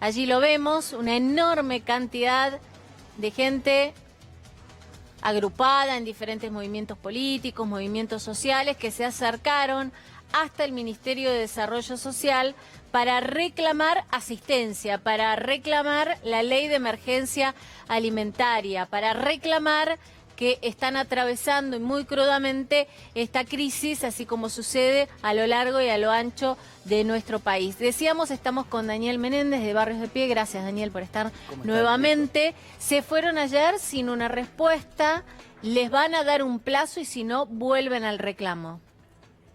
Allí lo vemos, una enorme cantidad de gente agrupada en diferentes movimientos políticos, movimientos sociales que se acercaron hasta el Ministerio de Desarrollo Social para reclamar asistencia, para reclamar la ley de emergencia alimentaria, para reclamar que están atravesando y muy crudamente esta crisis, así como sucede a lo largo y a lo ancho de nuestro país. Decíamos, estamos con Daniel Menéndez de Barrios de Pie. Gracias, Daniel, por estar nuevamente. Se fueron ayer sin una respuesta, les van a dar un plazo y si no, vuelven al reclamo.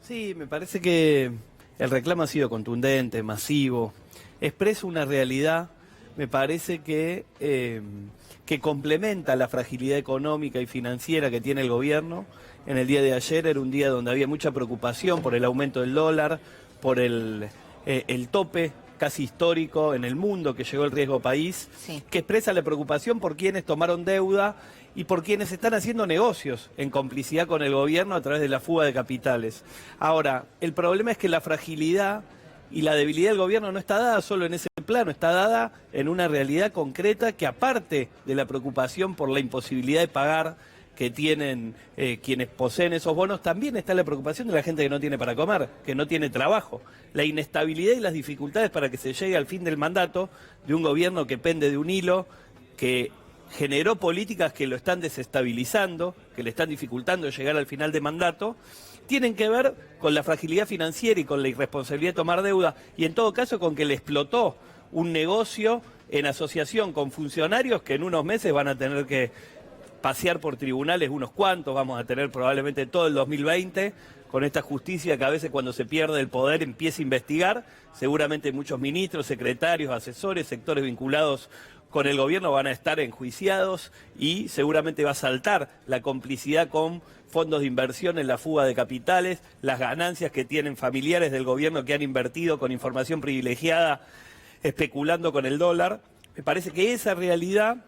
Sí, me parece que el reclamo ha sido contundente, masivo, expresa una realidad, me parece que complementa la fragilidad económica y financiera que tiene el gobierno. En el día de ayer era un día donde había mucha preocupación por el aumento del dólar, por el tope casi histórico en el mundo que llegó el riesgo país, sí, que expresa la preocupación por quienes tomaron deuda y por quienes están haciendo negocios en complicidad con el gobierno a través de la fuga de capitales. Ahora, el problema es que la fragilidad y la debilidad del gobierno no está dada solo en ese plano, está dada en una realidad concreta que, aparte de la preocupación por la imposibilidad de pagar que tienen quienes poseen esos bonos, también está la preocupación de la gente que no tiene para comer, que no tiene trabajo, la inestabilidad y las dificultades para que se llegue al fin del mandato de un gobierno que pende de un hilo, que generó políticas que lo están desestabilizando, que le están dificultando llegar al final de mandato, tienen que ver con la fragilidad financiera y con la irresponsabilidad de tomar deuda, y en todo caso con que le explotó un negocio en asociación con funcionarios que en unos meses van a tener que pasear por tribunales unos cuantos, vamos a tener probablemente todo el 2020, con esta justicia que a veces cuando se pierde el poder empieza a investigar, seguramente muchos ministros, secretarios, asesores, sectores vinculados con el gobierno van a estar enjuiciados y seguramente va a saltar la complicidad con fondos de inversión en la fuga de capitales, las ganancias que tienen familiares del gobierno que han invertido con información privilegiada especulando con el dólar. Me parece que esa realidad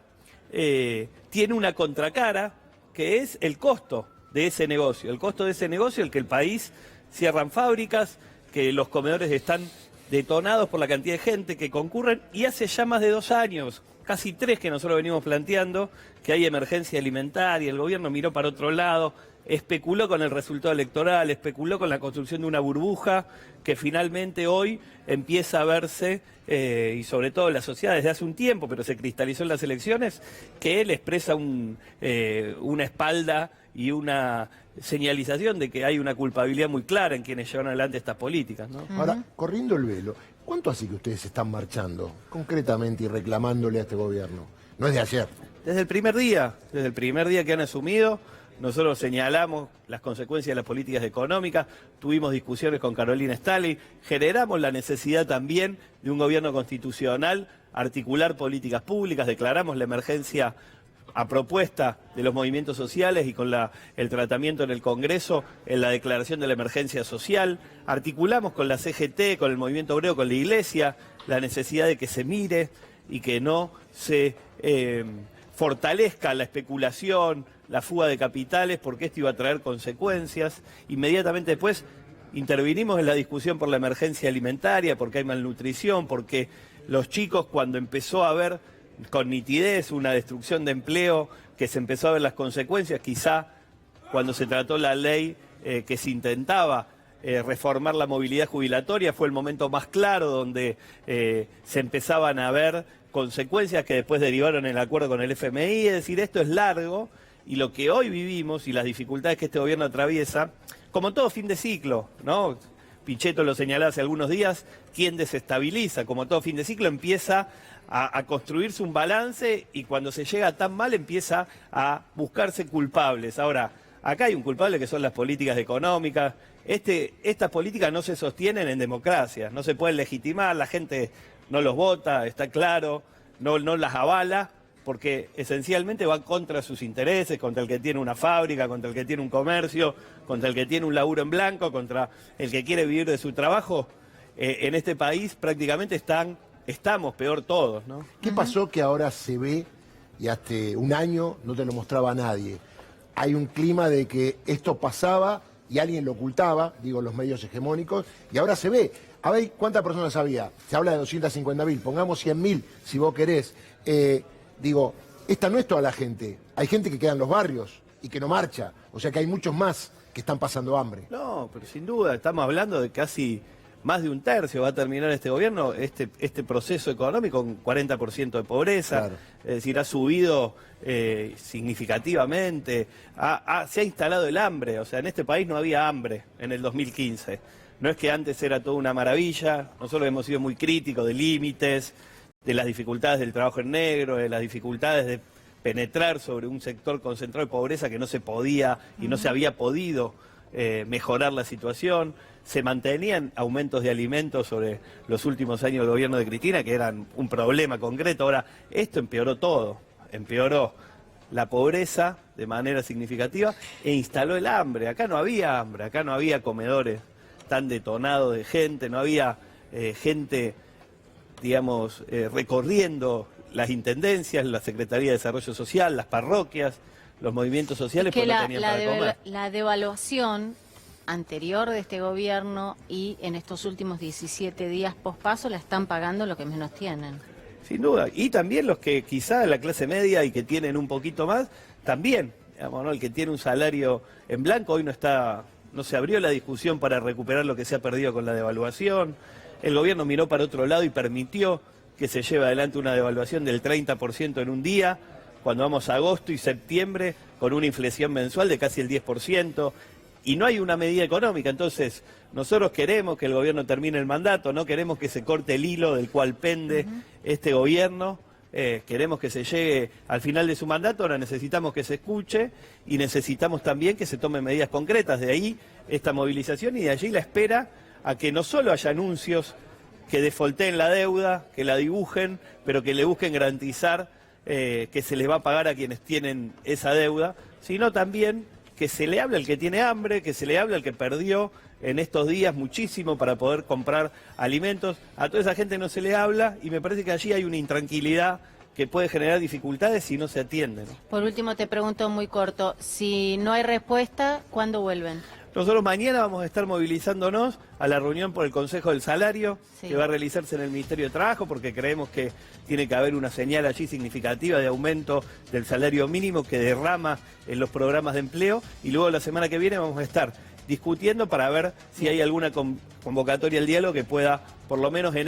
tiene una contracara que es el costo de ese negocio. El costo de ese negocio, el que el país cierran fábricas, que los comedores están detonados por la cantidad de gente que concurren, y hace ya más de 2 años, casi 3 que nosotros venimos planteando, que hay emergencia alimentaria, el gobierno miró para otro lado, especuló con el resultado electoral, especuló con la construcción de una burbuja que finalmente hoy empieza a verse, y sobre todo en la sociedad desde hace un tiempo, pero se cristalizó en las elecciones, que él expresa una espalda y una señalización de que hay una culpabilidad muy clara en quienes llevan adelante estas políticas, ¿no? Ahora, corriendo el velo, ¿cuánto hace que ustedes están marchando concretamente y reclamándole a este gobierno? No es de ayer. Desde el primer día que han asumido, nosotros señalamos las consecuencias de las políticas económicas, tuvimos discusiones con Carolina Staley, generamos la necesidad también de un gobierno constitucional, articular políticas públicas, declaramos la emergencia a propuesta de los movimientos sociales y con el tratamiento en el Congreso, en la declaración de la emergencia social, articulamos con la CGT, con el movimiento obrero, con la Iglesia, la necesidad de que se mire y que no se fortalezca la especulación, la fuga de capitales, porque esto iba a traer consecuencias. Inmediatamente después intervinimos en la discusión por la emergencia alimentaria, porque hay malnutrición, porque los chicos, cuando empezó a haber con nitidez una destrucción de empleo, que se empezó a ver las consecuencias, quizá cuando se trató la ley que se intentaba reformar la movilidad jubilatoria, fue el momento más claro donde se empezaban a ver consecuencias que después derivaron en el acuerdo con el FMI. Es decir, esto es largo, y lo que hoy vivimos y las dificultades que este gobierno atraviesa, como todo fin de ciclo, ¿no? Pichetto lo señalaba hace algunos días, quien desestabiliza, como todo fin de ciclo, empieza a construirse un balance, y cuando se llega tan mal empieza a buscarse culpables. Ahora, acá hay un culpable que son las políticas económicas. Estas políticas no se sostienen en democracia, no se pueden legitimar, la gente no los vota, está claro, no las avala, porque esencialmente va contra sus intereses, contra el que tiene una fábrica, contra el que tiene un comercio, contra el que tiene un laburo en blanco, contra el que quiere vivir de su trabajo. En este país prácticamente estamos peor todos, ¿no? ¿Qué pasó que ahora se ve, y hace un año no te lo mostraba nadie? Hay un clima de que esto pasaba y alguien lo ocultaba, digo los medios hegemónicos, y ahora se ve. A ver, ¿cuántas personas había? Se habla de 250.000, pongamos 100.000 si vos querés. Digo, esta no es toda la gente. Hay gente que queda en los barrios y que no marcha. O sea que hay muchos más que están pasando hambre. No, pero sin duda, estamos hablando de casi más de un tercio va a terminar este gobierno, este proceso económico con 40% de pobreza. Claro. Es decir, ha subido significativamente, se ha instalado el hambre. O sea, en este país no había hambre en el 2015. No es que antes era toda una maravilla, nosotros hemos sido muy críticos de límites, de las dificultades del trabajo en negro, de las dificultades de penetrar sobre un sector concentrado de pobreza que no se podía y no se había podido mejorar la situación. Se mantenían aumentos de alimentos sobre los últimos años del gobierno de Cristina, que eran un problema concreto. Ahora, esto empeoró todo, empeoró la pobreza de manera significativa e instaló el hambre. Acá no había hambre, acá no había comedores tan detonados de gente, no había gente, digamos, recorriendo las intendencias, la Secretaría de Desarrollo Social, las parroquias, los movimientos sociales, que porque no tenían para comer. La devaluación anterior de este gobierno y en estos últimos 17 días pospaso la están pagando los que menos tienen. Sin duda. Y también los que quizá la clase media y que tienen un poquito más, también. Digamos, ¿no? El que tiene un salario en blanco hoy no se abrió la discusión para recuperar lo que se ha perdido con la devaluación. El gobierno miró para otro lado y permitió que se lleve adelante una devaluación del 30% en un día, cuando vamos a agosto y septiembre con una inflación mensual de casi el 10%. Y no hay una medida económica. Entonces, nosotros queremos que el gobierno termine el mandato, no queremos que se corte el hilo del cual pende este gobierno, queremos que se llegue al final de su mandato. Ahora necesitamos que se escuche y necesitamos también que se tomen medidas concretas. De ahí esta movilización y de allí la espera a que no solo haya anuncios que defolteen la deuda, que la dibujen, pero que le busquen garantizar que se les va a pagar a quienes tienen esa deuda, sino también que se le hable al que tiene hambre, que se le hable al que perdió en estos días muchísimo para poder comprar alimentos. A toda esa gente no se le habla y me parece que allí hay una intranquilidad que puede generar dificultades si no se atienden. Por último, te pregunto muy corto, si no hay respuesta, ¿cuándo vuelven? Nosotros mañana vamos a estar movilizándonos a la reunión por el Consejo del Salario, sí, que va a realizarse en el Ministerio de Trabajo, porque creemos que tiene que haber una señal allí significativa de aumento del salario mínimo que derrama en los programas de empleo, y luego la semana que viene vamos a estar discutiendo para ver si hay alguna convocatoria al diálogo que pueda, por lo menos en